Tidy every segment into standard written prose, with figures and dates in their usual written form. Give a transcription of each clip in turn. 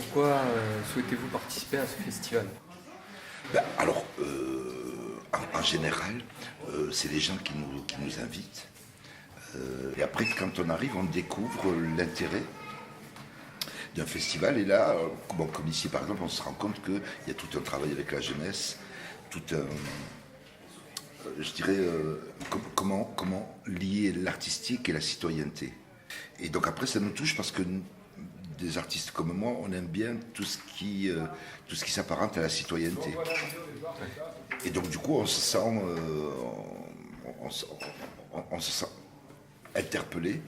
pourquoi souhaitez-vous participer à ce festival? Alors, en général, c'est les gens qui nous invitent. Et après, quand on arrive, on découvre l'intérêt d'un festival. Et là, comme ici par exemple, on se rend compte qu'il y a tout un travail avec la jeunesse, tout un... je dirais, comment lier l'artistique et la citoyenneté. Et donc après, ça nous touche parce que des artistes comme moi, on aime bien tout ce qui s'apparente à la citoyenneté. Et donc du coup, on se sent interpellé,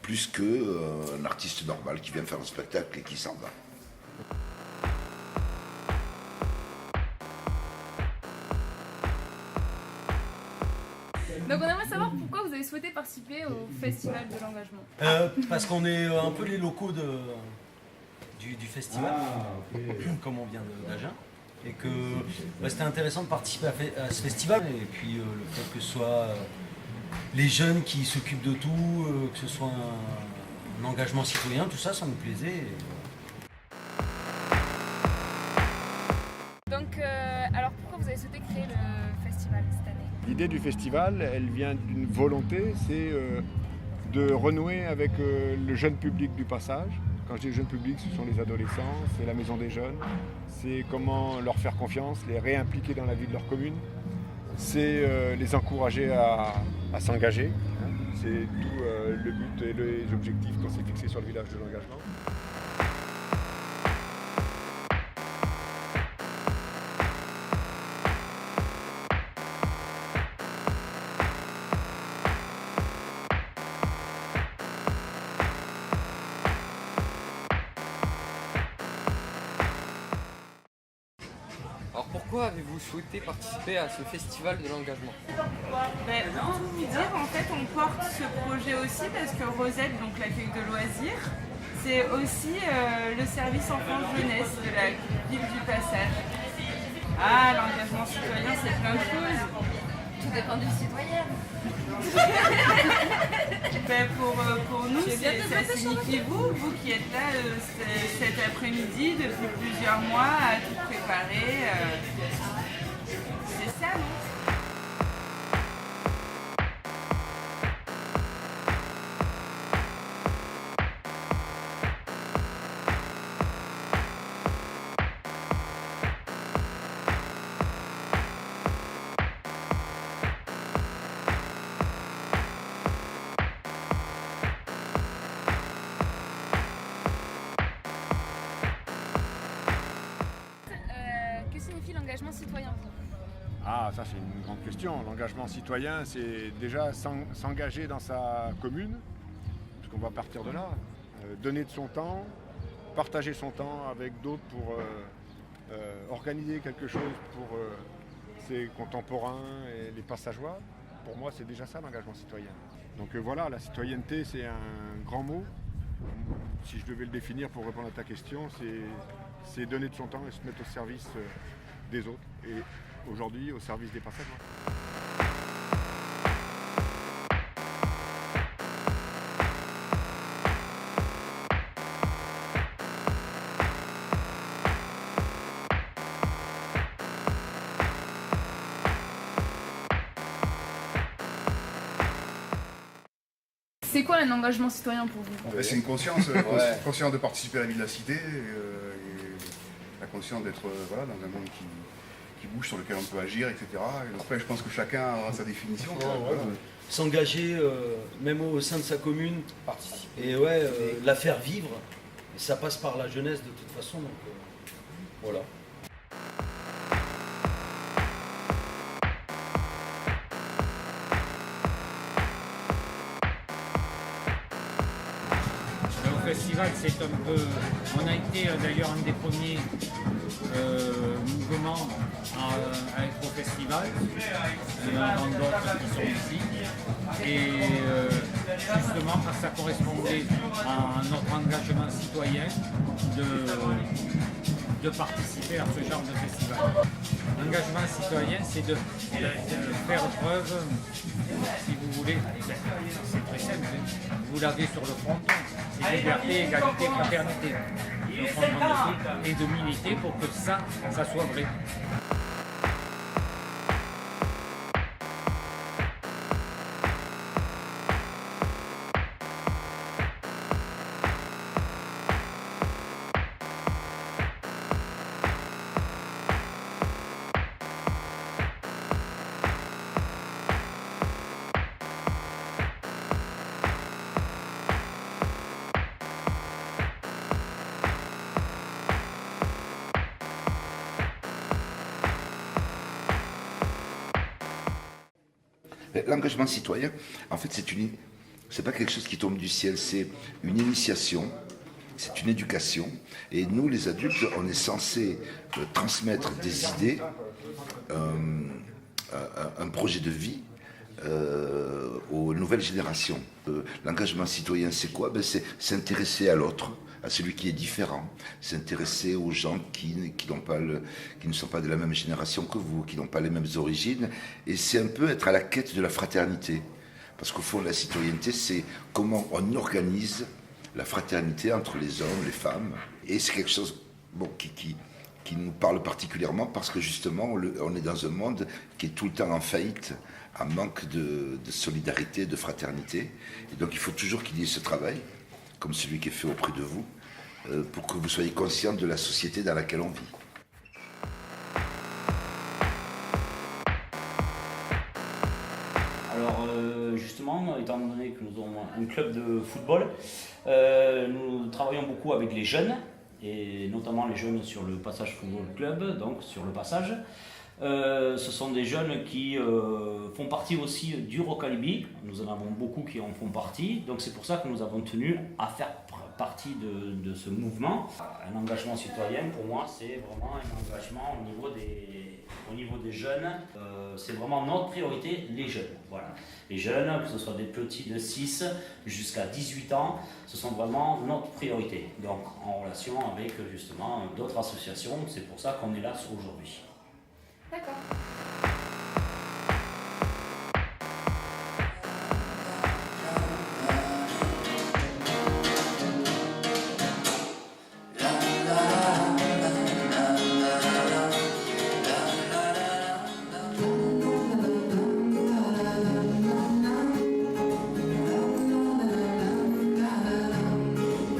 plus qu'un artiste normal qui vient faire un spectacle et qui s'en va. Donc on aimerait savoir pourquoi vous avez souhaité participer au Festival de l'Engagement. Parce qu'on est un peu les locaux du festival, comme on vient d'Agen, et que c'était intéressant de participer à ce festival, et puis le fait que ce soit les jeunes qui s'occupent de tout, que ce soit un engagement citoyen, tout ça, ça nous plaisait. Donc alors pourquoi vous avez souhaité créer le festival cette année? L'idée du festival, elle vient d'une volonté, c'est de renouer avec le jeune public du passage. Quand je dis jeune public, ce sont les adolescents, c'est la maison des jeunes, c'est comment leur faire confiance, les réimpliquer dans la vie de leur commune, c'est les encourager à s'engager. C'est tout le but et les objectifs qu'on s'est fixés sur le village de l'engagement. Alors pourquoi avez-vous souhaité participer à ce festival de l'engagement? Pour tout vous dire, en fait, on porte ce projet aussi parce que Rosette, donc l'accueil de loisirs, c'est aussi le service enfance-jeunesse de la ville du Passage. Ah, l'engagement citoyen, c'est plein de choses. Tout dépend du citoyen. Pour nous, ça signifie vous qui êtes là cet après-midi depuis plusieurs mois à tout préparer. C'est ça, non ? Que signifie l'engagement citoyen pour vous? Ah, ça c'est une grande question. L'engagement citoyen, c'est déjà s'engager dans sa commune, puisqu'on va partir de là, donner de son temps, partager son temps avec d'autres pour organiser quelque chose pour ses contemporains et les passageois. Pour moi, c'est déjà ça l'engagement citoyen. Donc voilà, la citoyenneté, c'est un grand mot. Si je devais le définir pour répondre à ta question, c'est donner de son temps et se mettre au service des autres. Et aujourd'hui, au service des passageois. C'est quoi un engagement citoyen pour vous? C'est une conscience, conscience de participer à la vie de la cité, et la conscience d'être dans un monde qui bouge, sur lequel on peut agir, etc. Et après, je pense que chacun aura sa définition. S'engager, même au sein de sa commune, participer. Et la faire vivre. Et ça passe par la jeunesse de toute façon. Donc, voilà. Le festival, c'est un peu... On a été d'ailleurs un des premiers mouvements à être au festival. Il y en a d'autres qui sont ici. Et justement, parce que ça correspondait à notre engagement citoyen de participer à ce genre de festival. L'engagement citoyen, c'est de faire preuve, si vous voulez, c'est très simple, vous l'avez sur le fronton, c'est liberté, égalité, fraternité. Le fronton et de militer pour que ça soit vrai. L'engagement citoyen, en fait, c'est pas quelque chose qui tombe du ciel, c'est une initiation, c'est une éducation. Et nous, les adultes, on est censés transmettre des idées, un projet de vie aux nouvelles générations. L'engagement citoyen, c'est quoi? C'est s'intéresser à l'autre, à celui qui est différent, s'intéresser aux gens qui ne sont pas de la même génération que vous, qui n'ont pas les mêmes origines, et c'est un peu être à la quête de la fraternité. Parce qu'au fond, la citoyenneté, c'est comment on organise la fraternité entre les hommes, les femmes, et c'est quelque chose qui nous parle particulièrement parce que justement, on est dans un monde qui est tout le temps en faillite, en manque de solidarité, de fraternité, et donc il faut toujours qu'il y ait ce travail, comme celui qui est fait auprès de vous, pour que vous soyez conscient de la société dans laquelle on vit. Alors justement, étant donné que nous avons un club de football, nous travaillons beaucoup avec les jeunes, et notamment les jeunes sur le Passage Football Club, donc sur le passage. Ce sont des jeunes qui font partie aussi du Rocalibi. Nous en avons beaucoup qui en font partie, donc c'est pour ça que nous avons tenu à faire partie de ce mouvement. Un engagement citoyen, pour moi, c'est vraiment un engagement au niveau des jeunes. C'est vraiment notre priorité, les jeunes. Voilà. Les jeunes, que ce soit des petits de 6 jusqu'à 18 ans, ce sont vraiment notre priorité. Donc en relation avec justement d'autres associations, c'est pour ça qu'on est là aujourd'hui. D'accord.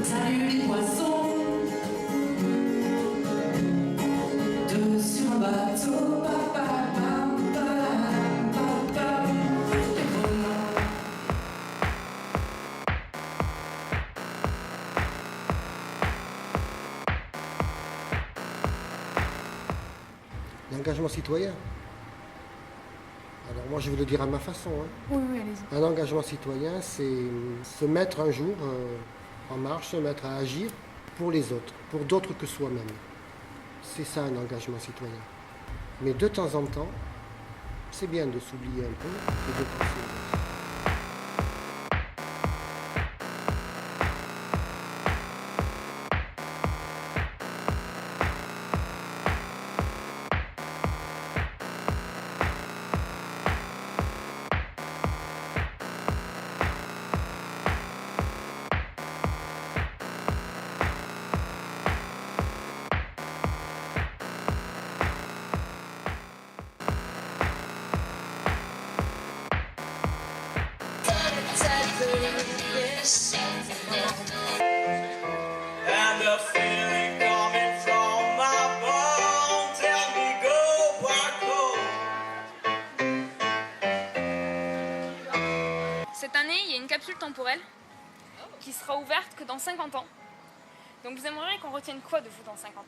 Salut les poissons, deux sur un bateau. L'engagement citoyen. Alors moi je vais le dire à ma façon. Oui, allez-y. Un engagement citoyen, c'est se mettre un jour en marche, se mettre à agir pour les autres, pour d'autres que soi-même. C'est ça un engagement citoyen. Mais de temps en temps, c'est bien de s'oublier un peu et de penser aux autres. Cette année, il y a une capsule temporelle qui sera ouverte que dans 50 ans. Donc vous aimeriez qu'on retienne quoi de vous dans 50 ans?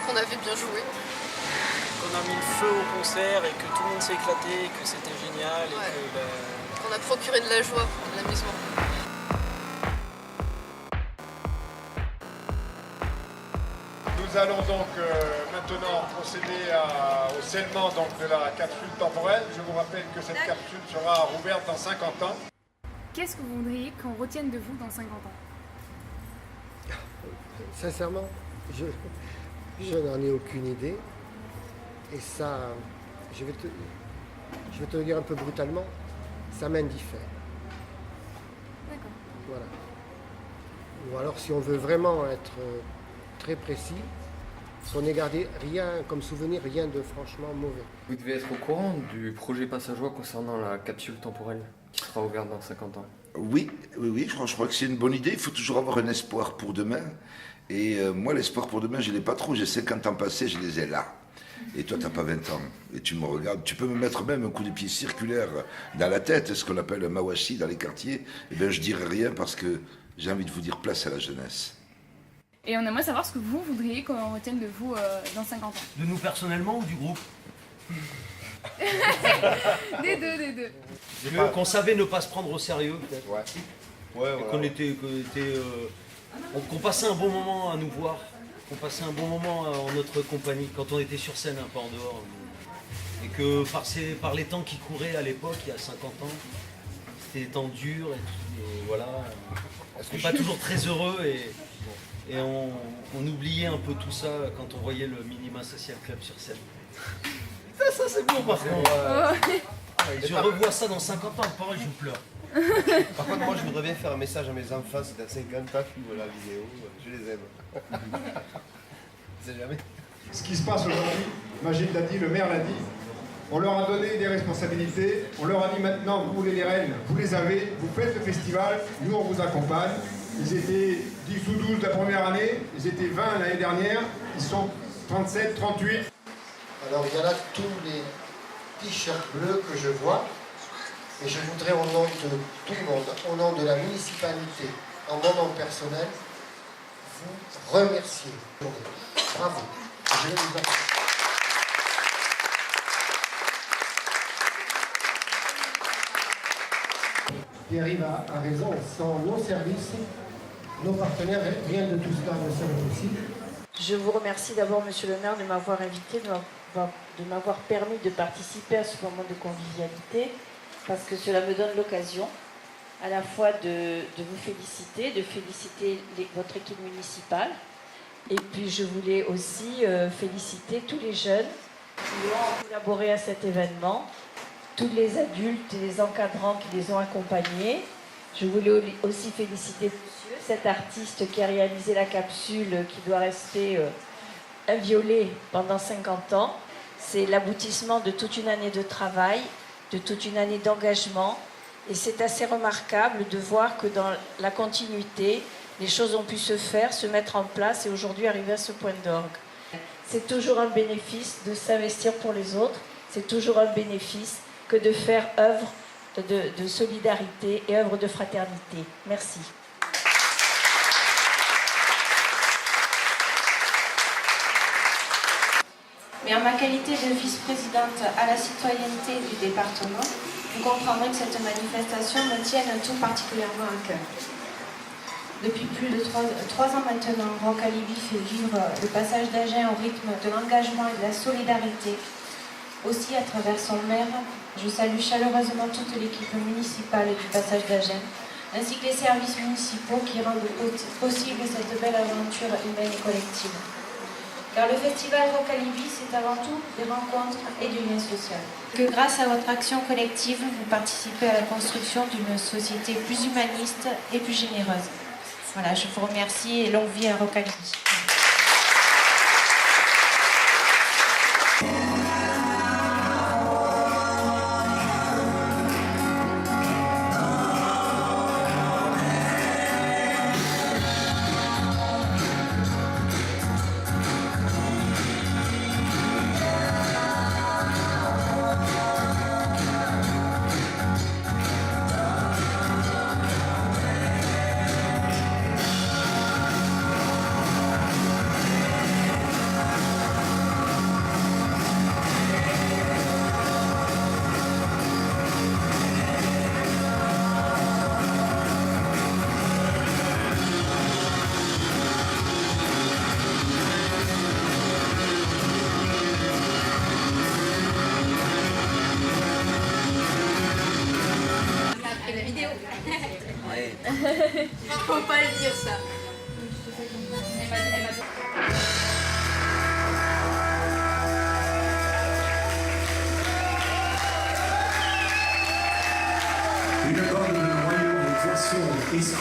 Qu'on avait bien joué. Qu'on a mis le feu au concert et que tout le monde s'est éclaté, que c'était génial et qu'on a procuré de la joie, de l'amusement. Nous allons donc maintenant procéder au scellement de la capsule temporelle. Je vous rappelle que cette capsule sera ouverte dans 50 ans. Qu'est-ce que vous voudriez qu'on retienne de vous dans 50 ans? Sincèrement, Je n'en ai aucune idée. Et ça, je vais te le dire un peu brutalement, ça m'indiffère. D'accord. Voilà. Ou alors si on veut vraiment être très précis, qu'on n'ait gardé rien comme souvenir, rien de franchement mauvais. Vous devez être au courant du projet Passageois concernant la capsule temporelle qui sera ouverte dans 50 ans. Oui, je crois que c'est une bonne idée. Il faut toujours avoir un espoir pour demain. Et moi, l'espoir pour demain, je ne l'ai pas trop. J'ai 50 ans passés, je les ai là. Et toi, tu n'as pas 20 ans. Et tu me regardes. Tu peux me mettre même un coup de pied circulaire dans la tête, ce qu'on appelle un mawashi dans les quartiers. Eh bien, je dirai rien parce que j'ai envie de vous dire place à la jeunesse. Et on aimerait savoir ce que vous voudriez qu'on retienne de vous dans 50 ans. De nous personnellement ou du groupe? Des deux. Qu'on savait ne pas se prendre au sérieux, peut-être. Ouais, Et qu'on passait un bon moment à nous voir, qu'on passait un bon moment en notre compagnie, quand on était sur scène, un peu en dehors. Et que par les temps qui couraient à l'époque, il y a 50 ans, c'était des temps durs et voilà. On n'est pas toujours très heureux et on oubliait un peu tout ça quand on voyait le Minima Social Club sur scène. Ça c'est bon par contre. Je revois ça dans 50 ans, pareil, je pleure. Par contre, moi, je voudrais bien faire un message à mes enfants, c'est dans 50 ans qui voient la vidéo, je les aime. Je sais jamais. Ce qui se passe aujourd'hui, Magid l'a dit, le maire l'a dit, on leur a donné des responsabilités, on leur a dit maintenant, vous les reines, vous les avez, vous faites le festival, nous on vous accompagne. Ils étaient 10 ou 12 la première année, ils étaient 20 l'année dernière, ils sont 37, 38. Alors il y en a tous les t-shirts bleus que je vois. Et je voudrais au nom de tout le monde, au nom de la municipalité, en mon nom personnel, vous remercier. Bravo. Je vais vous applaudir. Pierre-Yves a raison, sans nos services, nos partenaires, rien de tout cela ne serait possible. Je vous remercie d'abord, Monsieur le maire, de m'avoir invité, de m'avoir permis de participer à ce moment de convivialité, parce que cela me donne l'occasion à la fois de vous féliciter, de féliciter votre équipe municipale, et puis je voulais aussi féliciter tous les jeunes qui ont collaboré à cet événement, tous les adultes et les encadrants qui les ont accompagnés. Je voulais aussi féliciter monsieur, cet artiste qui a réalisé la capsule qui doit rester inviolée pendant 50 ans. C'est l'aboutissement de toute une année de travail, de toute une année d'engagement. Et c'est assez remarquable de voir que dans la continuité, les choses ont pu se faire, se mettre en place et aujourd'hui arriver à ce point d'orgue. C'est toujours un bénéfice de s'investir pour les autres, c'est toujours un bénéfice que de faire œuvre de solidarité et œuvre de fraternité. Merci. Mais en ma qualité de vice-présidente à la citoyenneté du département, vous comprendrez que cette manifestation me tienne tout particulièrement à cœur. Depuis plus de 3 ans maintenant, Rock Alibi fait vivre le passage d'Agen au rythme de l'engagement et de la solidarité. Aussi, à travers son maire, je salue chaleureusement toute l'équipe municipale du passage d'Agen, ainsi que les services municipaux qui rendent possible cette belle aventure humaine et collective. Car le festival Rock Alibi, c'est avant tout des rencontres et du lien social. Que grâce à votre action collective, vous participez à la construction d'une société plus humaniste et plus généreuse. Voilà, je vous remercie et longue vie à Rock Alibi.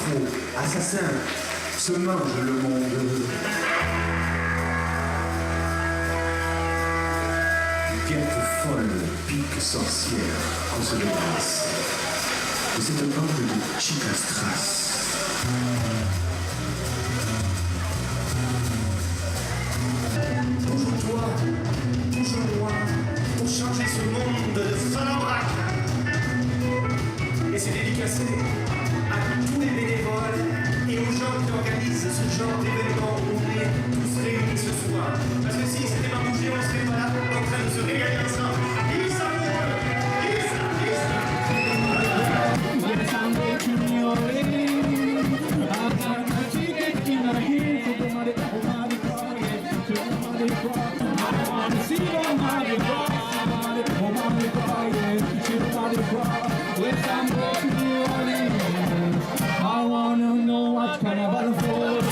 escrocs, assassins, se mangent le monde. Guette folle, pique sorcière, qu'on se débarrasse de cette bande de chicastras. Toujours toi, toujours moi, pour changer ce monde de salambrac. Et c'est dédicacé à tous les bénévoles et aux gens qui organisent ce genre d'événement où on est tous réunis ce soir. Parce que si c'était pas bougé, on serait pas là en train de se régaler ensemble. I wanna know what carnival for.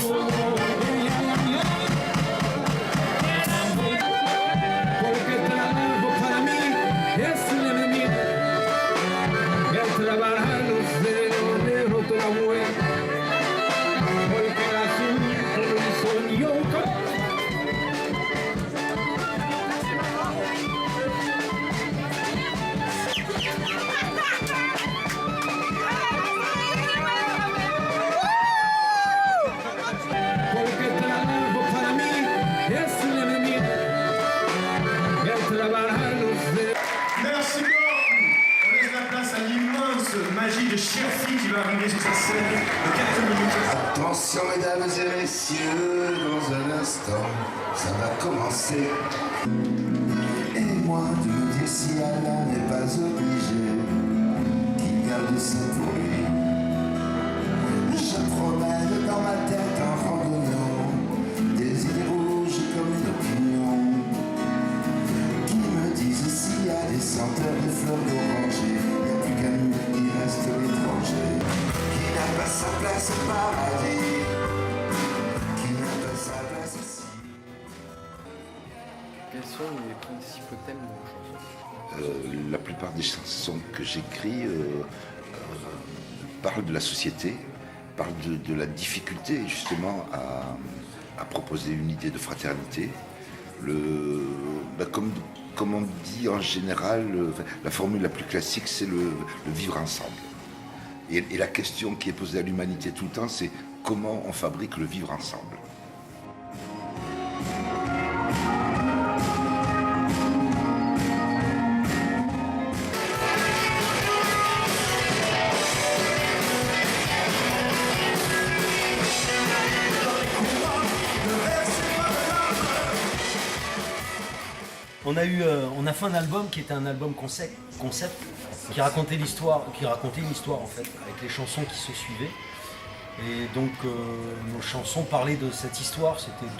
Porque trabajo para mí es un enemigo. El trabajar los de roto la web. Porque la soy yo. Merci beaucoup. On laisse la place à l'immense magie de Cherfi qui va arriver sur sa scène de 4 minutes. Attention mesdames et messieurs, dans un instant, ça va commencer. Et moi de me dire si Alain n'est pas obligé, qu'il garde ça pour lui. Je promène dans ma tête en randonnant des idées rouges comme une opinion qui me disent s'il y a des senteurs de fleurs d'oranger, il n'y a plus qu'à nous, il reste l'étranger qui n'a pas sa place au paradis, qui n'a pas sa place ici. Quels sont les principaux thèmes de vos chansons? La plupart des chansons que j'écris parlent de la société, parlent de la difficulté justement à proposer une idée de fraternité. Comme on dit en général, la formule la plus classique, c'est le vivre ensemble. Et la question qui est posée à l'humanité tout le temps, c'est comment on fabrique le vivre ensemble. On a fait un album qui était un album concept qui racontait une histoire en fait, avec les chansons qui se suivaient. Et donc nos chansons parlaient de cette histoire, c'était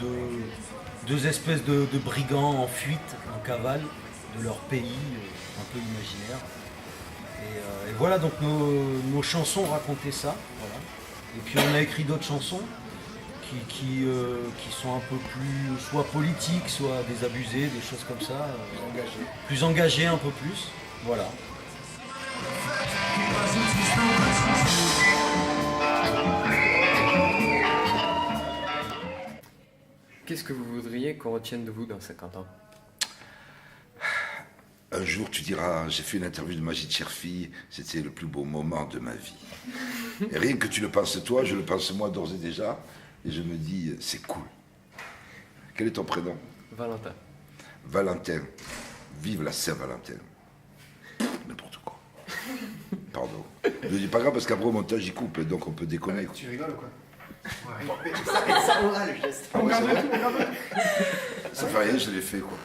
deux espèces de brigands en fuite, en cavale de leur pays, un peu imaginaire. Et voilà, donc nos chansons racontaient ça. Voilà. Et puis on a écrit d'autres chansons qui sont un peu plus soit politiques, soit désabusées, des choses comme ça. Plus engagées un peu plus. Voilà. Qu'est-ce que vous voudriez qu'on retienne de vous dans 50 ans? Un jour, tu diras, j'ai fait une interview de Magid Cherfi, c'était le plus beau moment de ma vie. Et rien que tu le penses toi, je le pense moi d'ores et déjà, et je me dis, c'est cool. Quel est ton prénom? Valentin. Valentin. Vive la Saint-Valentin. N'importe quoi. Pardon. Je dis pas grave parce qu'après au montage, j'y coupe, donc on peut déconner. Tu rigoles ou quoi? Ouais. Ça on a le geste. Ah, ouais, c'est vrai. Ça fait rien, je l'ai fait quoi.